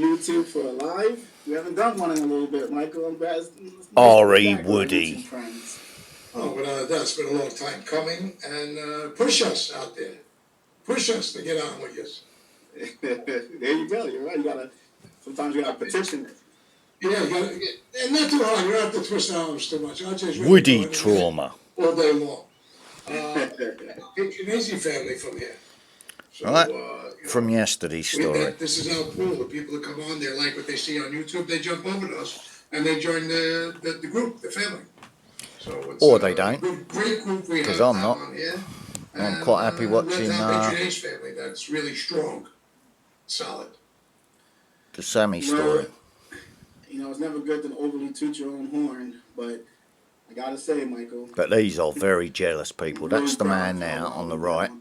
YouTube for a live? We haven't done one in a little bit, Michael. I'm glad. It's nice to be R.E. back with our Woody. YouTube friends. Oh, without a doubt, it's been a long time coming, and push us out there. Push us to get on with this. There you go. You're right. Sometimes you gotta petition it. Yeah, you gotta, and not too hard. You don't have to twist arms too much. I'll just Woody trauma. all day long. Patronese family from here. So, Right. you know, From yesterday's story. this is our pool. The people that come on, they like what they see on YouTube. They jump over to us and they join the group, the family. So it's, Or they don't. Great group we have 'Cause I'm not. on here. I'm quite happy watching Let's have Patronese family. That's really strong, solid. the Sammy story. You know, it's never good to overly toot your own horn, but I gotta say, Michael. But these are very jealous people. That's the man now on the right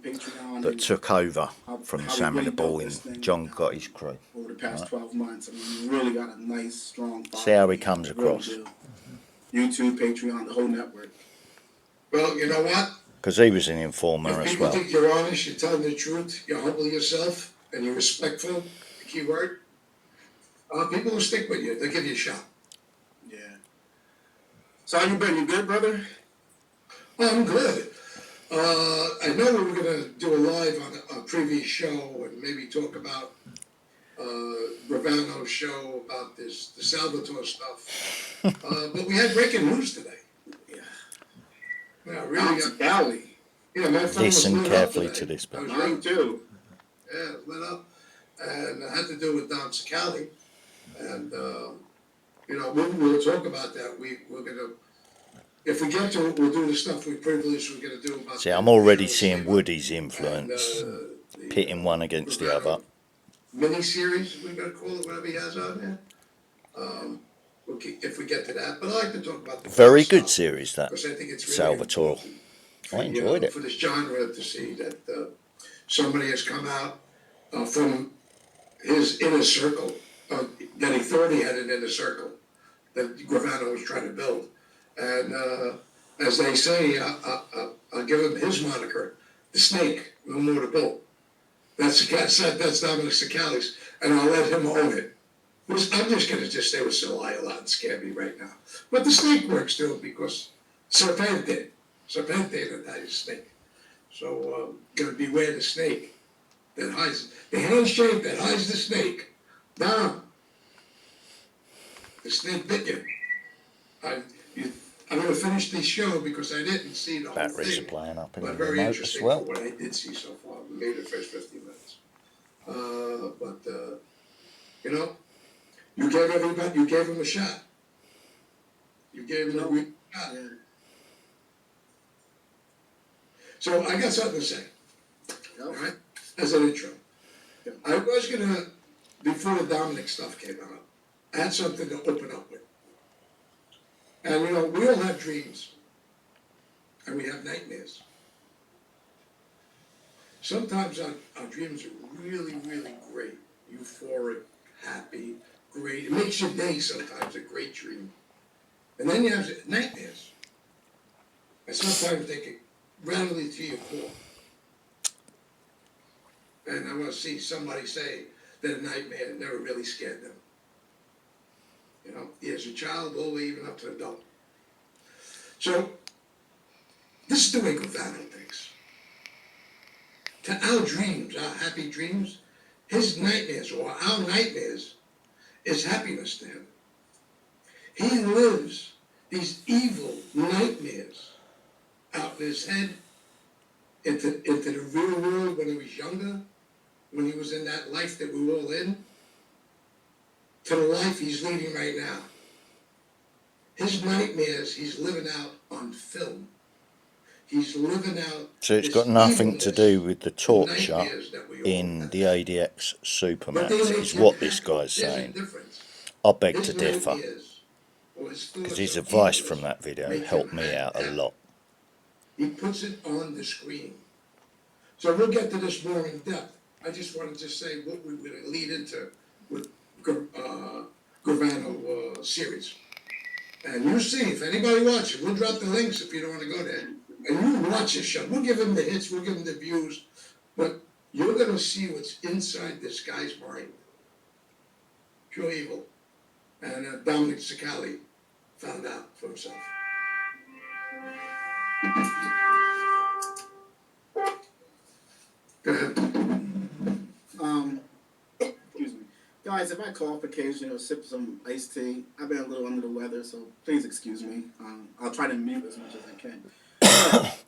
that took over from Sammy the Bull and John got his crew. Over the past 12 months, I mean, we really got a nice, strong following. See how he comes across. YouTube, Patreon, the whole network. Well, you know what? Because he was an informer If as people well. think you're honest, you're telling the truth, you're humble yourself, and you're respectful, the key word, people will stick with you. They'll give you a shot. Yeah. So how you been? You good, brother? I'm good. I know we were going to do a live on a previous show and maybe talk about Gravano's show about the Salvatore stuff. But we had breaking news today. Yeah, really got Cali. Yeah, my phone was Listen lit carefully up to today. this. I was Mine ringing. too. Yeah, it lit up. And it had to do with Dom Cicali. And, you know, we'll talk about that. We're going to, if we get to it, we'll do the stuff we previously were going to do about See, I'm already the seeing show Woody's and, influence, the, pitting one against the other. mini-series, we're going to call it, whatever he has on there. If we get to that. But I like to talk about the Very stuff, good series, that because I think it's really Salvatore. important I for, enjoyed it. for this genre to see that somebody has come out from his inner circle, that he thought he had an inner circle that Gravano was trying to build. And as they say, I'll give him his moniker, the snake, no more to build. That's Dominic Cicali's, and I'll let him own it. I'm just going to stay with Celaya a lot and Scabby right now. But the snake works too, because Serpente, that is snake. So, going to beware the snake that hides, the handshake that hides the snake. Dom, the snake bit you. I'm going to finish this show because I didn't see the whole Batteries are thing. playing up in But the very remote as interesting well. for what I did see so far. Maybe the first 15 minutes. You know, you gave him a shot. You gave him a real shot. Yeah. So I got something to say, all right, as an intro. I was gonna, before the Dominic stuff came out, I had something to open up with. And you know, we all have dreams, and we have nightmares. Sometimes our dreams are really, really great, euphoric, happy, great. It makes your day sometimes a great dream. And then you have nightmares. And sometimes they can rattle you to your core. And I want to see somebody say that a nightmare never really scared them. You know, as a child, all the way even up to adult. So, this is the way Gravano thinks. To our dreams, our happy dreams, his nightmares or our nightmares is happiness to him. He lives these evil nightmares out in his head into the real world when he was younger, when he was in that life that we were all in, to the life he's leading right now. His nightmares, he's living out on film. He's living out. So it's got nothing to do with the torture in the ADX Supermax, is what this guy's saying. I beg to differ, because his advice from that video helped me out a lot. He puts it on the screen. So we'll get to this more in depth. I just wanted to say what we were going to lead into with Gravano series. And you see, if anybody watches, we'll drop the links if you don't want to go there. And you watch this show. We'll give him the hits, we'll give him the views, but you're going to see what's inside this guy's mind. pure evil. And Dominic Cicali found out for himself. Go ahead. Excuse me. Guys, if I cough occasionally or sip some iced tea, I've been a little under the weather, so please excuse me. I'll try to mute as much as I can.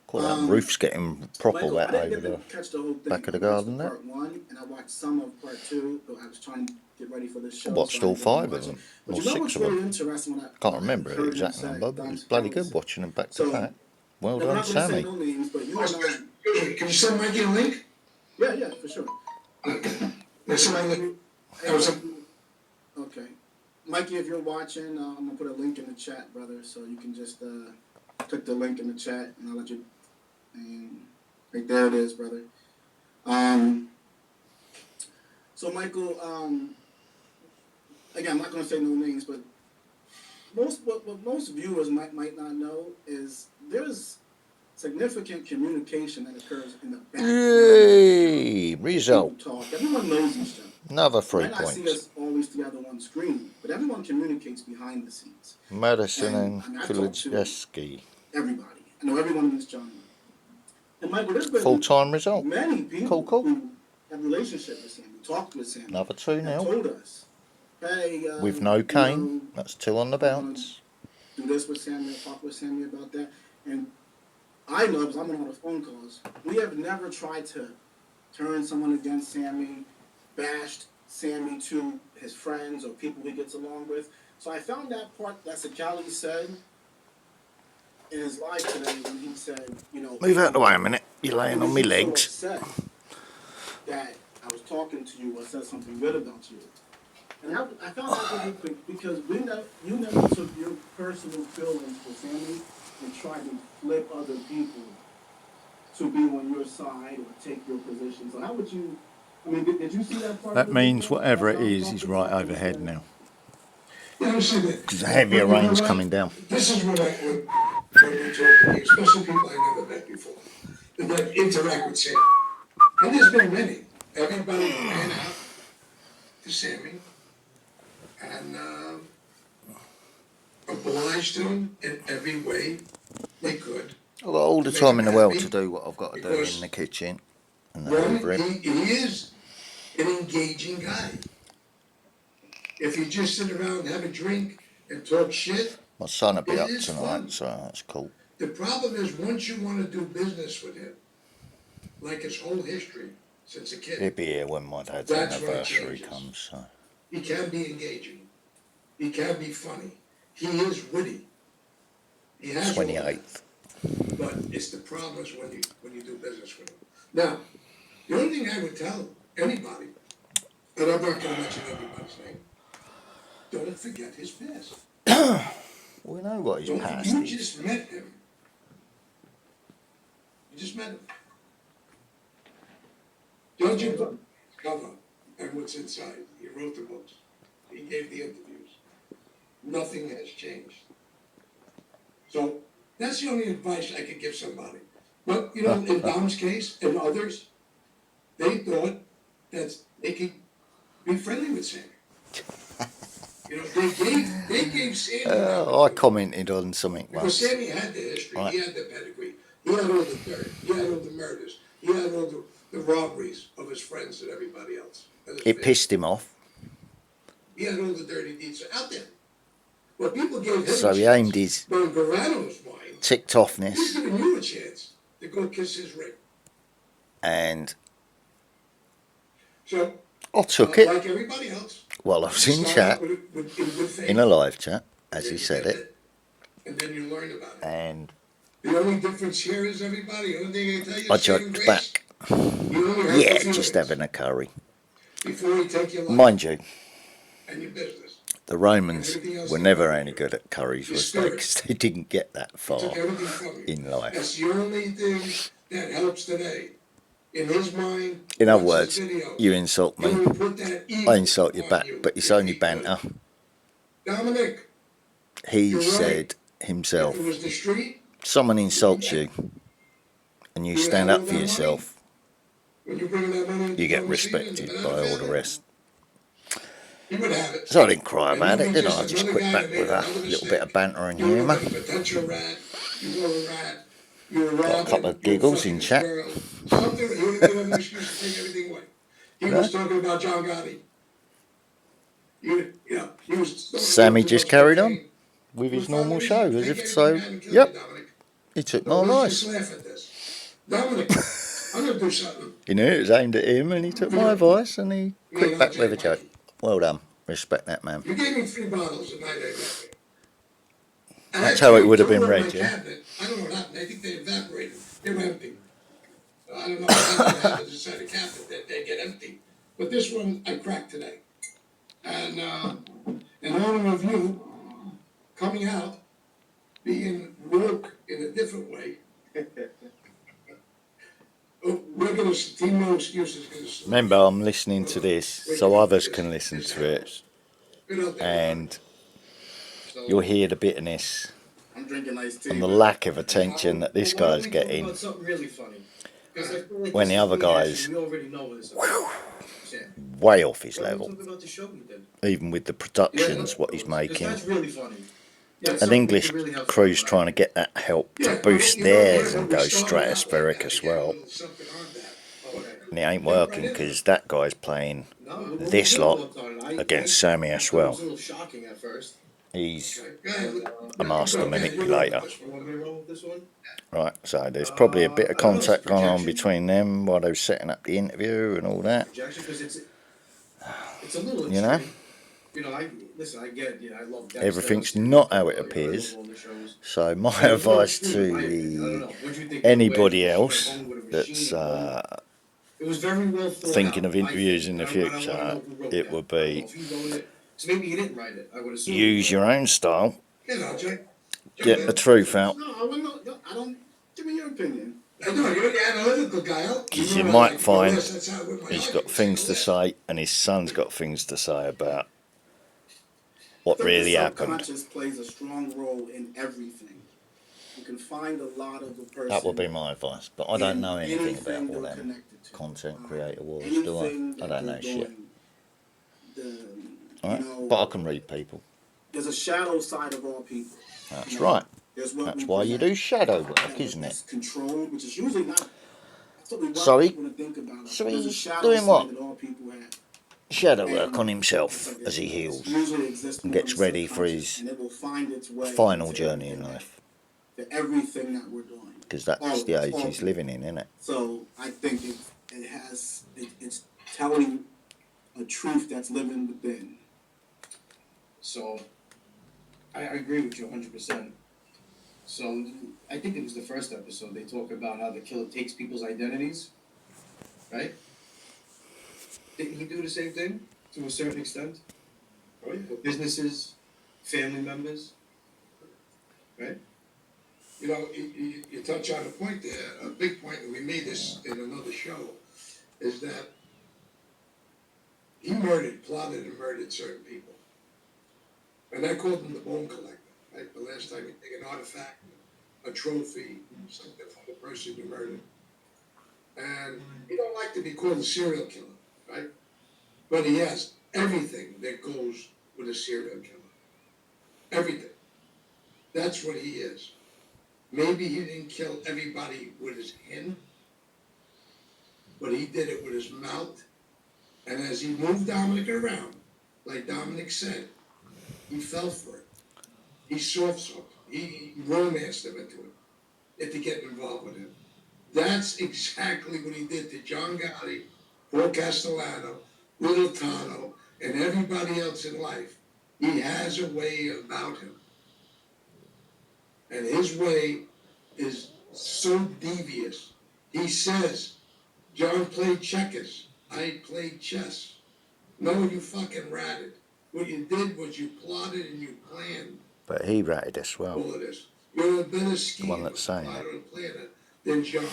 Cool, that roof's getting proper Michael, wet I didn't over get there. to catch the whole thing. Back of the I watched garden there. Part 1, and I watched some of part 2, but I was trying to get ready for this show. I watched so all didn't 5 of watch them, it. But or you know 6 what's of really them. interesting when I Can't remember the heard him exact say number, but Dom it's bloody Cicali good watching them back to So, back. Well Now, I'm done, not going to say Sammy. no names, but you Oh, and I... excuse me, can you send Mikey a link? Yeah, for sure. There's somebody that was a, Okay. Mikey, if you're watching, I'm going to put a link in the chat, brother, so you can just click the link in the chat, and I'll let you... And right there it is, brother. So, Michael, again, I'm not going to say no names, but what most viewers might not know is there's significant communication that occurs in the background. Yay! Result. People talk. Everyone knows each other. Another You 3 might not see points. us always together on screen, but everyone communicates behind the scenes. Madison And, and I talk to Kulicheski. everybody. I know everyone in this genre. And Michael, there's been Full-time result. many people Cool. who have a relationship with Sammy, talked with Sammy, Another 2 have now. told us, hey, With no you cane. know, That's 2 on the bounce. do this with Sammy, talk with Sammy about that. And I know, because I'm on all the phone calls, we have never tried to turn someone against Sammy, bashed Sammy to his friends or people he gets along with. So I found that part that Cicali said in his live today when he said, you know... Move out of the way a minute. You're laying on me he was so legs. upset that I was talking to you or said something good about you. And I found out really quick because you never took your personal feelings for Sammy and tried to flip other people to be on your side or take your position. So how would you... I mean, did you see that part? That means whatever it is right overhead now. yeah, I'm saying that. There's a heavier But you know rain's what? coming down. This is what when we talk to you, especially people I never met before, that interact with Sammy. And there's been many. Everybody ran out to Sammy and obliged him in every way they could. I've got all the time in the world to do what I've got to do in the kitchen. And over One, it. he is an engaging guy. If you just sit around and have a drink and talk shit, My son will be It up is tonight, fun. so that's cool. the problem is once you want to do business with him, like his whole history since a He'll kid, be here when my dad's That's when it anniversary changes. comes. So. he can be engaging. He can be funny. He is witty. He has all that. 28th. But it's the problem is when you do business with him. Now, the only thing I would tell anybody, and I'm not going to mention everybody's name, don't forget his past. We know what his Don't, past you is. just met him. You just met him. Judging from the cover and what's inside, he wrote the books. He gave the interviews. Nothing has changed. So that's the only advice I could give somebody. But you know, in Dom's case and others, they thought that they could be friendly with Sammy. You know, they gave Sammy I commented on something because once. Sammy had the history, Right. he had the pedigree, he had all the dirt, he had all the murders, he had all the robberies of his friends and everybody else. And his It family. pissed him off, He had all the dirty deeds out there. Well, people gave him so a he chance. aimed his But in Verano's mind, ticked he's offness giving you a chance to go kiss his ring. and So, I took it like everybody else, while I was in start chat, out with in good faith. in a live chat, as Then he you said get it, and then you learn about it. and The only difference here is everybody, the only thing I tell you I is saving joked grace. back. You only have Yeah, the feelings just having a curry. before you take your life Mind you, and your business. the Romans were never any good at curries, was they? Because they didn't get that far Took everything from you. in life. That's the only thing that helps today. In his mind, In other watch words, his videos. you insult He me, will put that evil I insult you on back, but it's only if he could. banter. Dominic, He You're right. said if himself, it was the street, someone insults you and you stand up for yourself, when you bring that money into you get Thomasina and respected the by all the family, rest. he would have it. So I didn't cry And about you it, were did I? I just another quit guy back that made with a another little mistake. bit of banter and You were humour. a potential rat. You were a rat. You were Got a robbing. couple of You were giggles fucking in a chat. squirrel. Something. He would give him an excuse to take everything away. He No? was talking about John Gotti. He was. Sammy just carried on with He his was finding normal reasons show, to as take if everything so. down and kill Yep, you, Dominic. he took So my let's just advice. laugh at this. Dominic, I'm gonna do something. He knew it was aimed at him, and he took my advice, and he quit back with a joke. Well done. Respect that, man. You gave me 3 bottles the night I met you. And That's I how it took would have two been in my read, yeah? cabinet. I don't know what happened. I think they evaporated. They were empty. I don't know what happens inside the cabinet that they get empty. But this one I cracked today. And in honor of you coming out, being woke in a different way, we're gonna team no excuses. Remember, I'm listening to this so others can listen to it, and you'll hear the bitterness I'm drinking iced tea. and the lack of attention that this guy's getting About something really funny. 'Cause I feel like when this the is other reaction, guy's we already know what it's about. way off his Why don't we level, talk about the show we did? even with the productions, what he's 'Cause making. that's really funny. Yeah, An something English to really have fun crew's about. trying to get that help to boost theirs and go stratospheric as well. And it ain't working because that guy's playing No, we this did lot work on it. against Sammy as It was well. a little shocking at first. He's a master manipulator. You want me to roll with this one? Right, so there's probably a bit of contact going on between them while they were setting up the interview and all that. Projection, 'cause it's a little You know? extreme. You know, I get, I love Dexter. Everything's I've not seen how it all the appears. shows. So my But it's a little advice extreme, in my to opinion. I don't know. What'd you think of the anybody way she else went home with a that's machine gun? It was very well thought thinking out, of I interviews think. in the I don't wanna future, know who wrote it that. would I don't be know if he wrote it. So maybe he didn't write it. I would assume. use your own style, You know, Jake. get the truth out, No, I don't. Give me your opinion. I know, you're the analytical guy. because you might find he's got things to say and his son's got things to say about what I think really the happened. subconscious plays a strong role in everything. You can find a lot of the person. That would be my advice, but I don't know anything anything about all they're them connected to. content creator wars, do Anything I? I that don't know they're shit. doing, Alright? But I can read people. there's a shadow side of all people. That's You know, right. There's what That's we why you present. do shadow work, And isn't it's it? controlled, which is usually not. That's what we want So people to think about. so There's a he's shadow doing side what? that all people have. Shadow work on himself as he heals Usually exists and more gets in the ready for subconscious, his and it will find its way final into journey in everything life. To everything that we're doing. Because that's the age he's living in, isn't it? So I think it's telling a truth that's living within. So, I agree with you 100%. So, I think it was the first episode, they talk about how the killer takes people's identities, right? Didn't he do the same thing to a certain extent? Right? Businesses, family members, right? You know, you touch on a point there, a big point, and we made this in another show, is that he plotted and murdered certain people. And I called him the bone collector, right? The last time he took an artifact, a trophy, something from the person you murdered. And he don't like to be called a serial killer, right? But he has everything that goes with a serial killer. Everything. That's what he is. Maybe he didn't kill everybody with his hand, but he did it with his mouth. And as he moved Dominic around, like Dominic said, he fell for it. He soft he romanced him into getting involved with him. That's exactly what he did to John Gotti, Paul Castellano, Little Tano, and everybody else in life. He has a way about him. And his way is so devious. He says, John played checkers. I played chess. No, you fucking ratted. What you did was you plotted and you planned But he ratted as well. all of this. You're a better schemer, one that's saying plotter, and planner than John.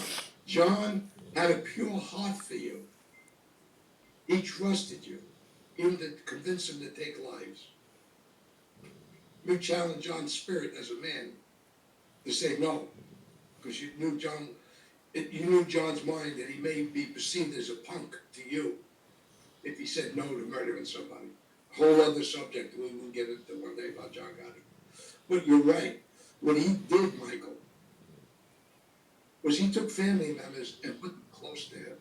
John had a pure heart for you. He trusted you, even to convince him to take lives. You challenged John's spirit as a man to say no, because you knew John's mind that he may be perceived as a punk to you if he said no to murdering somebody. whole other subject we will get into one day about John Gotti. But you're right. What he did, Michael, was he took family members and put them close to him.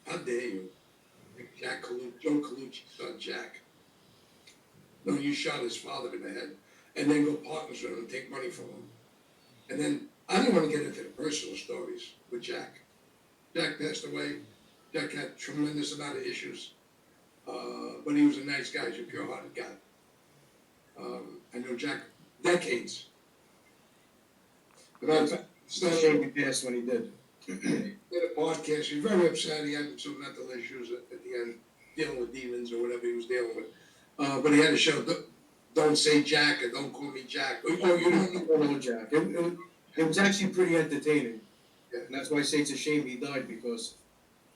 How dare you? Like Joe Colucci's son Jack. No, you shot his father in the head and then go partners with him and take money from him. And then, I don't want to get into the personal stories with Jack. Jack passed away. Jack had a tremendous amount of issues. But he was a nice guy. He's a pure-hearted guy. I know Jack decades. But It's not a shame he passed when he did. He did a podcast. He was very upset. He had some mental issues at the end, dealing with demons or whatever he was dealing with. But he had a show, Don't Say Jack or Don't Call Me Jack. Oh, you don't know Jack. It was actually pretty entertaining. Yeah. And that's why I say it's a shame he died, because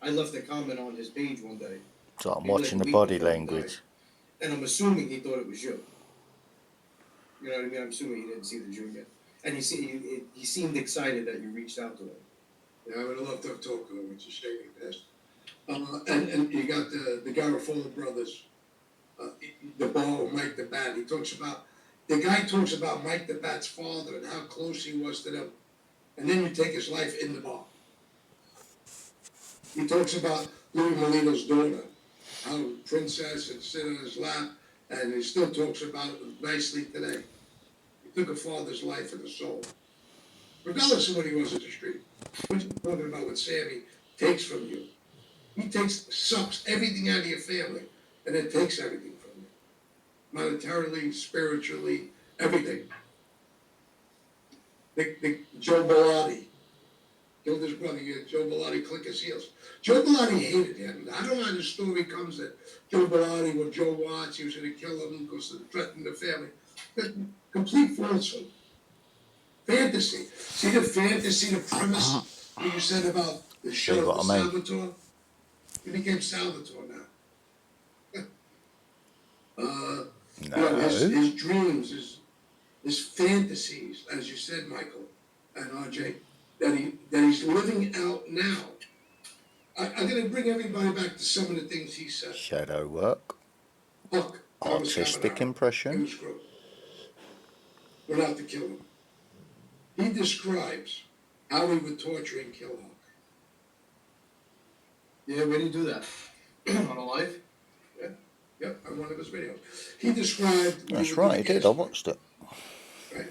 I left a comment on his page one day. So I'm watching the body language. And I'm assuming he thought it was you. You know what I mean? I'm assuming he didn't see the junior. And he seemed excited that you reached out to him. Yeah, I would have loved to have talked to him. It's a shame he passed. And you got the Garofalo brothers, the ball, Mike the Bat. The guy talks about Mike the Bat's father and how close he was to them. And then you take his life in the bar. He talks about Louis Molino's daughter, how Princess had sit on his lap, and he still talks about it nicely today. He took a father's life and a soul. Regardless of what he was in the street. What you're talking about what Sammy takes from you. He sucks everything out of your family, and then takes everything from you. Monetarily, spiritually, everything. Joe Bellotti killed his brother. Joe Bellotti click his heels. Joe Bellotti hated him. I don't know how the story comes that Joe Bellotti with Joe Watts, he was going to kill him because it threatened the family. That's complete falsehood. Fantasy. See the fantasy, the premise what you said about the show, what I mean. Salvatore? He became Salvatore now. You know, his dreams, his fantasies, as you said, Michael and RJ, that he's living out now. I'm going to bring everybody back to some of the things he said. Shadow work. Hook. Artistic impression. Went out to kill him. He describes how he would torture and kill Huck. Yeah, we didn't do that. On a live? Yep, on one of his videos. He described... That's right, he did. I watched it. Right.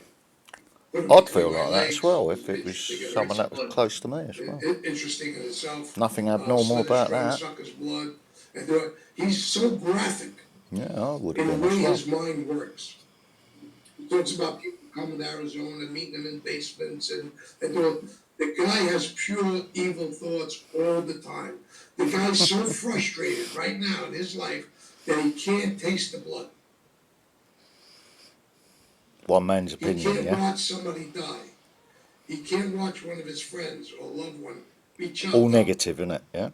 I'd feel like that as well if it was someone that was close to me as well. Interesting in itself. Nothing abnormal about that. Suck his blood. And he's so graphic Yeah, I would in have the been way as his mind works. He talks about people coming to Arizona and meeting him in basements and doing... The guy has pure evil thoughts all the time. The guy's so frustrated right now in his life that he can't taste the blood. well. One man's He opinion, can't yeah. watch somebody die. He can't watch one of his friends or loved one be chopped All up. negative, isn't it? Yeah.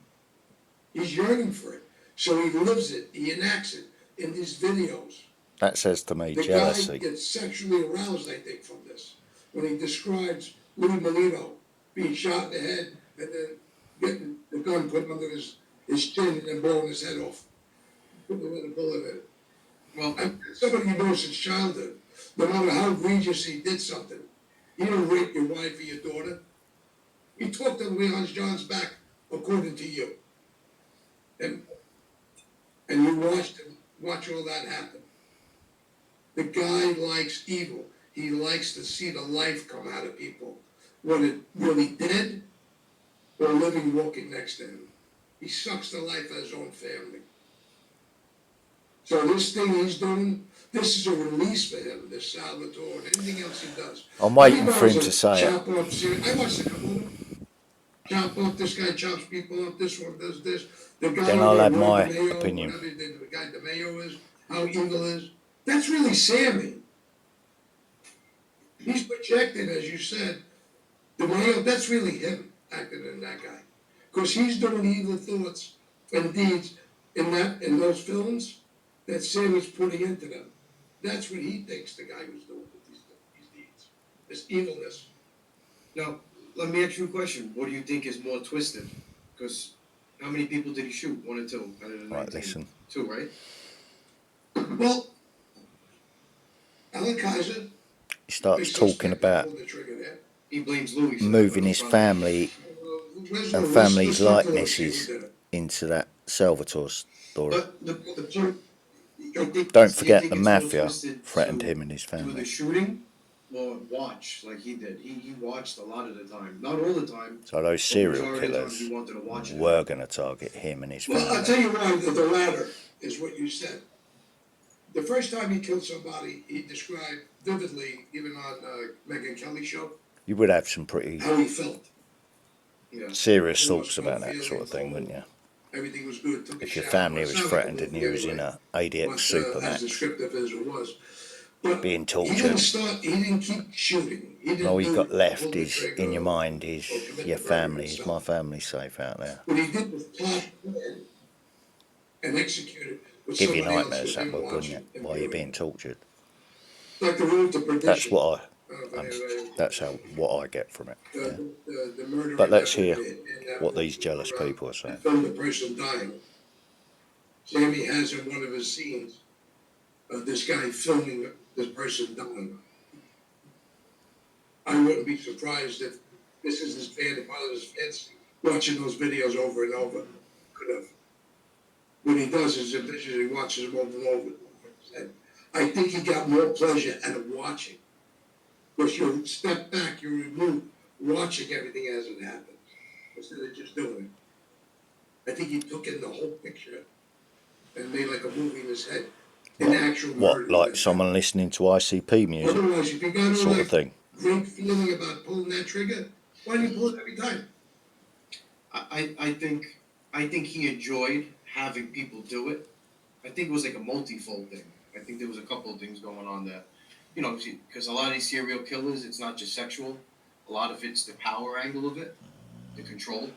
He's yearning for it. So he lives it. He enacts it in these videos. That says to me The jealousy. guy gets sexually aroused, I think, from this. When he describes Louis Molino being shot in the head and then getting the gun put under his chin and then blowing his head off. Putting a bullet in it. Well, somebody you know since childhood, no matter how egregious he did something, he didn't rape your wife or your daughter. He talked to Leon John's back according to you. And you watch all that happen. The guy likes evil. He likes to see the life come out of people. Whether it really dead or living walking next to him. He sucks the life out of his own family. So this thing he's doing, this is a release for him, this Salvatore, and anything else he does. I'm waiting for him to say it. I watched a couple of them. Chop up, this guy chops people up, this one does this. The guy Then I'll add Roy my DeMeo, opinion. whatever the guy DeMeo is, how evil is. That's really Sammy. He's projected, as you said, DeMeo, that's really him acting in that guy. Because he's doing evil thoughts and deeds in those films that Sammy's putting into them. That's what he thinks the guy was doing with these deeds. This evilness. Now, let me ask you a question. What do you think is more twisted? Because how many people did he shoot? 1 or 2 out of the 19? Right, listen. too, right? Well, Alan Kaiser, He starts big talking suspect, about pulled the trigger there. He blames Louis for that, moving but his no problem. family Where's and Lou? family's Let's talk to Lou, see who likenesses did it. into that Salvatore story. But the point, I think, Don't you forget think the it's more mafia twisted threatened to him and his do the family. shooting or watch like he did. He watched a lot of the time, not all the time. So those but serial majority of the time killers he wanted to watch it. were going to target him and his Well, I'll family. tell you why, the latter is what you said. The first time he killed somebody, he described vividly, even on Megyn Kelly show, You would have some pretty how he felt. Yeah. serious There thoughts was no about that sort of thing, feeling, wouldn't you? everything was good, took a If your shower. family It was sounded like a threatened and movie you was in anyway, a ADX but, super as match, descriptive as it was. But being he tortured, didn't keep shooting. He and didn't all you got pull left the is, trigger in your mind, or is commit your the murder family, is my himself. family safe out there? What he did was plot plan and execute it with Give you somebody else nightmares, with that him would, wouldn't watching it? and While you're viewing. being tortured. Like the road to perdition. That's what I don't know if anybody- what I get from it. Yeah. The murderer But let's that hear in that what movie these jealous where, people are saying. they filmed the person dying. Sammy has in one of his scenes, this guy filming this person dying. I wouldn't be surprised if this is his fan, part of his fans, watching those videos over and over. Could have. What he does is he watches them over and over. And I think he got more pleasure out of watching. Because you step back, you remove watching everything as it happens, instead of just doing it. I think he took in the whole picture and made like a movie in his head. An actual What, murder like that someone listening to ICP music, otherwise, if you got sort all of that thing? great feeling about pulling that trigger, why do you pull it every time? I think he enjoyed having people do it. I think it was like a multifold thing. I think there was a couple of things going on there. You know, because a lot of these serial killers, it's not just sexual. A lot of it's the power angle of it, the control.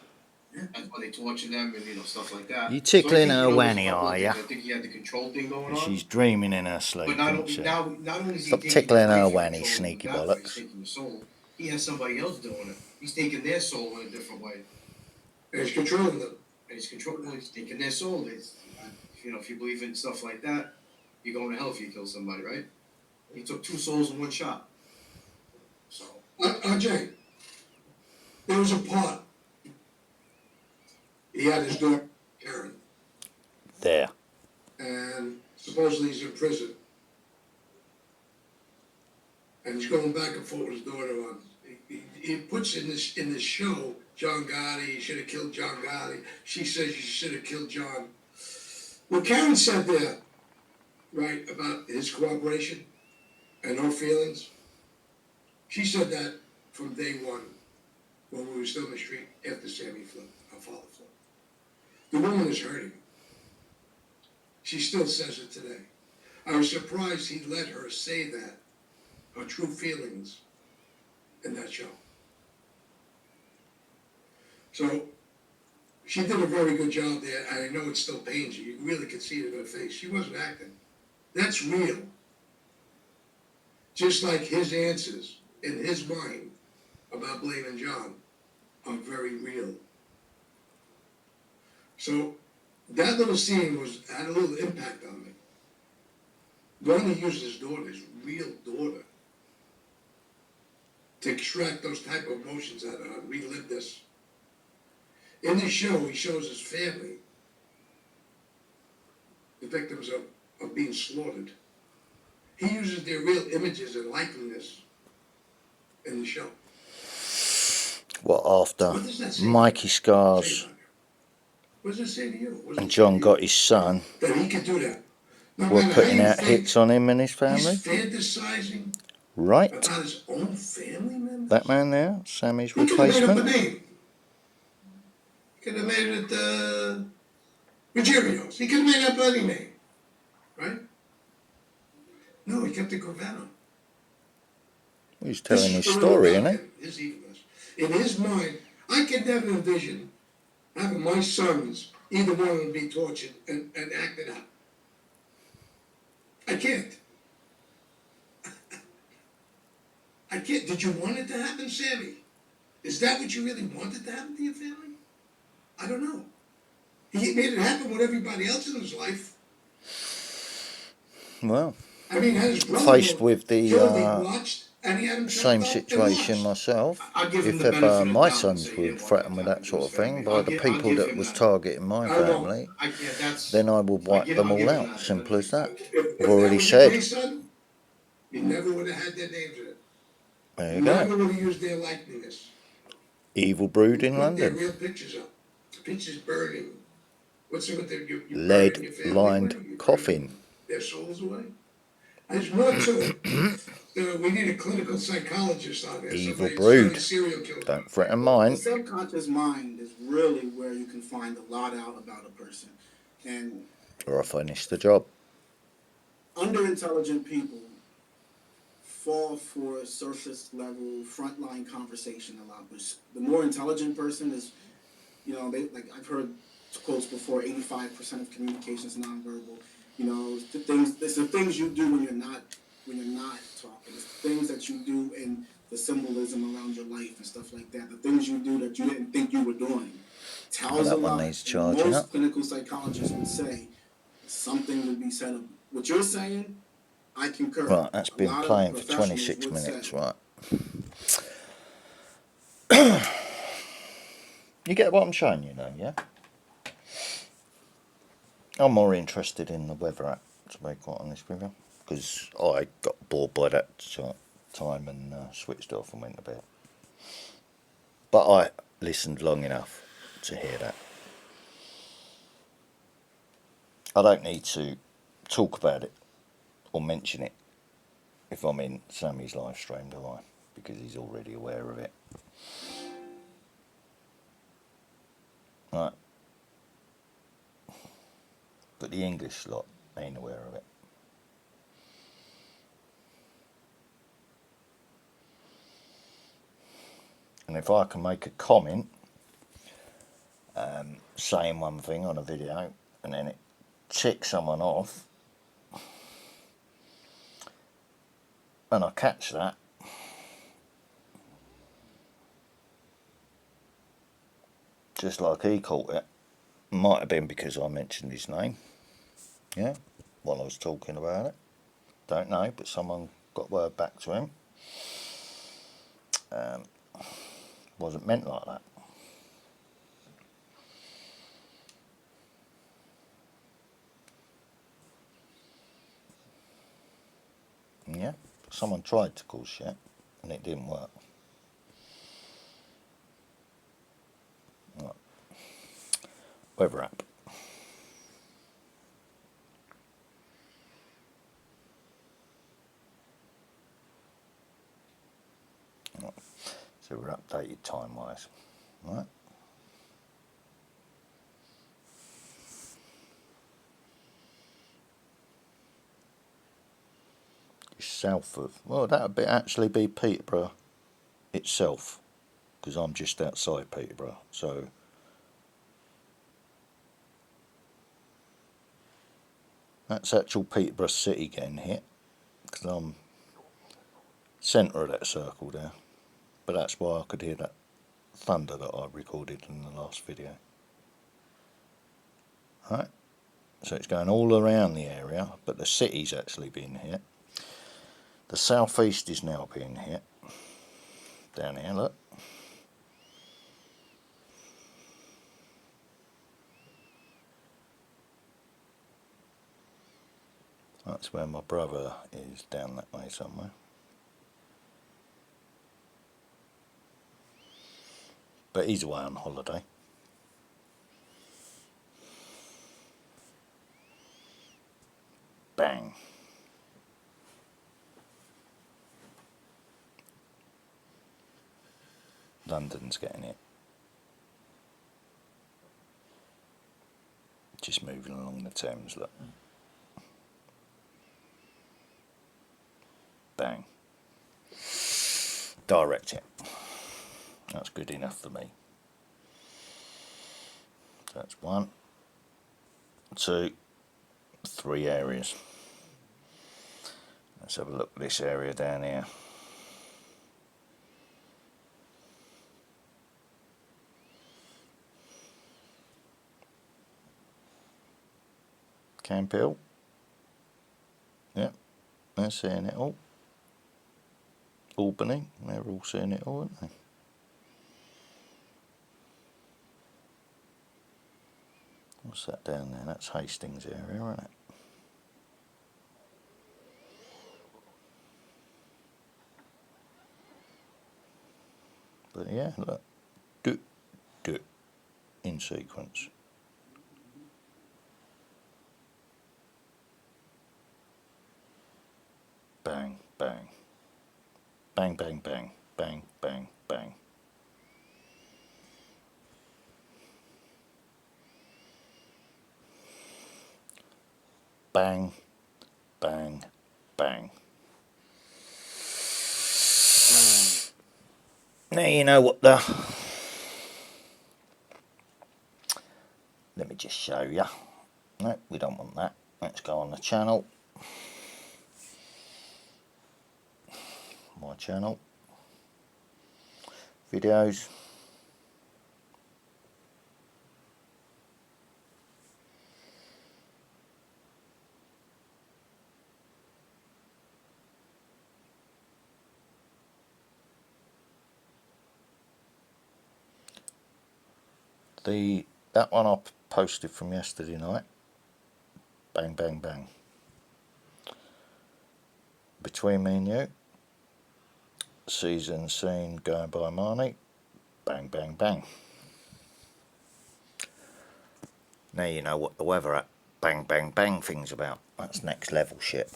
That's why they torture them and stuff like that. You tickling her So I wanny, think, there's a couple of are things. ya? I think he had the control thing going on. She's dreaming in her sleep, But not isn't only she? not only is he Stop taking tickling your her life and wanny, controlling sneaky it that way, bollocks. he's taking your soul. He has somebody else doing it. He's taking their soul in a different way. And he's controlling them. And he's taking their soul. If you believe in stuff like that, you're going to hell if you kill somebody, right? He took two souls in one shot. So Jay, there was a part. He had his daughter, Karen, There. and supposedly he's in prison. And he's going back and forth with his daughter on. He puts in this show, John Gotti, he should have killed John Gotti. She says you should have killed John. What Karen said there, right, about his cooperation and her feelings, she said that from day one when we were still in the street after Sammy flipped, her father flipped. The woman is hurting. She still says it today. I was surprised he let her say that, her true feelings, in that show. So, she did a very good job there, and I know it still pains you. You really could see it in her face. She wasn't acting. That's real. Just like his answers in his mind about blaming John are very real. So, that little scene had a little impact on me. Going to use his daughter, his real daughter, to extract those type of emotions out of her, relive this. In this show, he shows his family, the victims of being slaughtered. He uses their real images and likeliness in the show. What, after What does that say? Mikey Scars What does it say to you? What does and it John say to got you? his son That he could do that. No were matter putting how you out think hits on him and his he's family? fantasizing Right? about his own family members. That man there, Sammy's He could have made up a replacement. name. He could have made it Ruggierios. He could have made up any name, right? No, he kept it Gravano. He's telling This his is story, about isn't him, his evilness. In his mind, I could never envision having my sons, either one of them, be tortured and acted out. I can't. I can't. Did you want it to happen, Sammy? Is that what you really wanted to happen to your family? I don't know. He made it happen with everybody else in his life. Well, I mean, had his brother faced with the killed, he watched, and he had him same chopped up and situation watched. myself. I'll give him If the benefit ever of the my doubt and sons say he were didn't want that threatened with to that happen to sort his of thing family. by the I'll people give that him was that. targeting my I won't. family, Yeah, that's. then I would wipe them I'll all give him out. that. Simple as that. If I've that already was the said. case, son, you never would have had their names in it. There you Never go. would have used their likeness. Evil brood in Put their London. real pictures up. Pictures burning. What's it with the, you burning your family away? Lead-lined You coffin. burning their souls away? There's more to it. We need a clinical psychologist on there. Evil Somebody who brood. studies serial killers. Don't threaten The mine. subconscious mind is really where you can find a lot out about a person. And Or I finish the job. underintelligent people fall for surface level frontline conversation a lot. But the more intelligent person is, they like I've heard quotes before. 85% of communication is nonverbal. It's the things you do when you're not talking. It's the things that you do and the symbolism around your life and stuff like that. The things you do that you didn't think you were doing tells a That one lot. needs And charging most up. clinical psychologists would say something would be said of what you're saying. I concur. Right, that's A been lot playing of for professionals 26 would minutes, say. right. You get what I'm showing you now, yeah? I'm more interested in the weather app, to be quite honest with you, because I got bored by that time and switched off and went to bed. But I listened long enough to hear that. I don't need to talk about it or mention it if I'm in Sammy's live stream, do I? Because he's already aware of it. Right. But the English lot ain't aware of it. And if I can make a comment saying one thing on a video and then it ticks someone off and I catch that, just like he caught it, might have been because I mentioned his name, yeah, while I was talking about it. Don't know, but someone got word back to him. Wasn't meant like that. Yeah, someone tried to call shit and it didn't work. Right. Weather app. Right. So we're updated time wise. Right. South of, well, that would actually be Peterborough itself, because I'm just outside Peterborough, so that's actual Peterborough city getting hit, because I'm centre of that circle there, but that's why I could hear that thunder that I recorded in the last video. Right, so it's going all around the area, but the city's actually being hit. The southeast is now being hit. Down here, look. That's where my brother is, down that way somewhere. But he's away on holiday. Bang. London's getting it. Just moving along the Thames, look. Bang. Direct it. That's good enough for me. So that's 1, 2, 3 areas. Let's have a look at this area down here. Camp Hill. They're seeing it all. Albany, they're all seeing it all, aren't they? What's that down there? That's Hastings area, isn't it? But yeah, look. Do, do. In sequence. Bang, bang. Bang, bang, bang. Bang, bang, bang. Bang, bang, bang. Now you know what the... Let me just show you. No, we don't want that. Let's go on the channel. My channel. Videos. That one I posted from yesterday night. Bang, bang, bang. Between Me and You. Season scene going by Marnie. Bang, bang, bang. Now you know what the weather at bang, bang, bang thing's about. That's next level shit.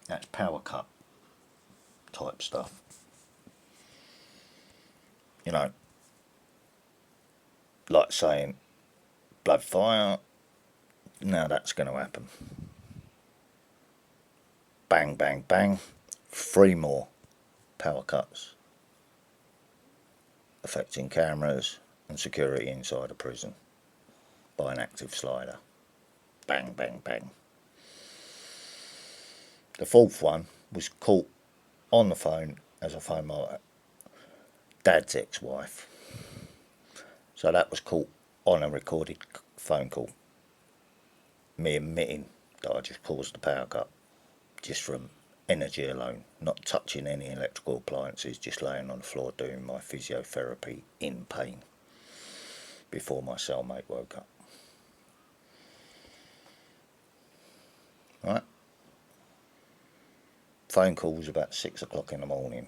That's power cut type stuff. You know, like saying blood fire. Now that's going to happen. Bang, bang, bang. 3 more power cuts affecting cameras and security inside a prison by an active slider. Bang, bang, bang. The 4th one was caught on the phone as I phoned my dad's ex-wife. So that was caught on a recorded phone call. Me admitting that I just caused the power cut just from energy alone, not touching any electrical appliances, just laying on the floor doing my physiotherapy in pain before my cellmate woke up. Right? Phone call was about 6 o'clock in the morning,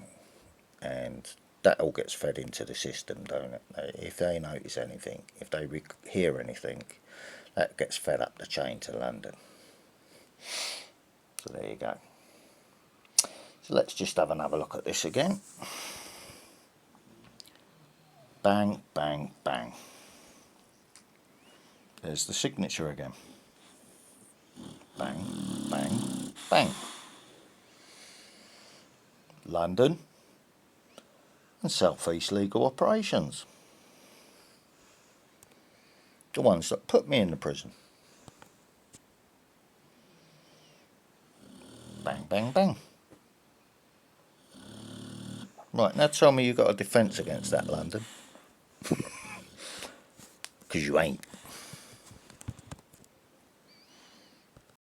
and that all gets fed into the system, don't it? If they notice anything, if they hear anything, that gets fed up the chain to London. So there you go. So let's just have another look at this again. Bang, bang, bang. There's the signature again. Bang, bang, bang. London and South East Legal Operations. The ones that put me in the prison. Bang, bang, bang. Right, now tell me you've got a defence against that, London. Because you ain't.